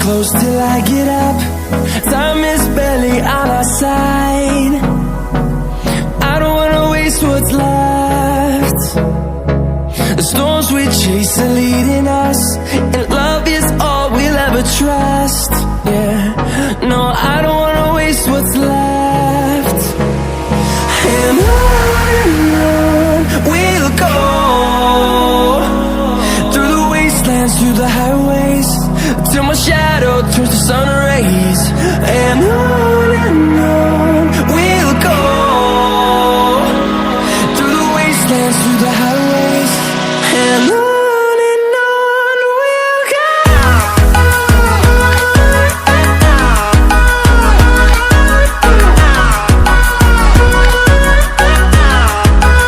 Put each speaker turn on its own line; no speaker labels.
close till I get up. Time is barely on our side. I don't wanna waste what's left. The storms we chase are leading us, and love is all we'll ever trust. Yeah, no, I don't wanna waste what's left. And on we'll go, through the wastelands, through the highways, till my shadow turns to sun rays. And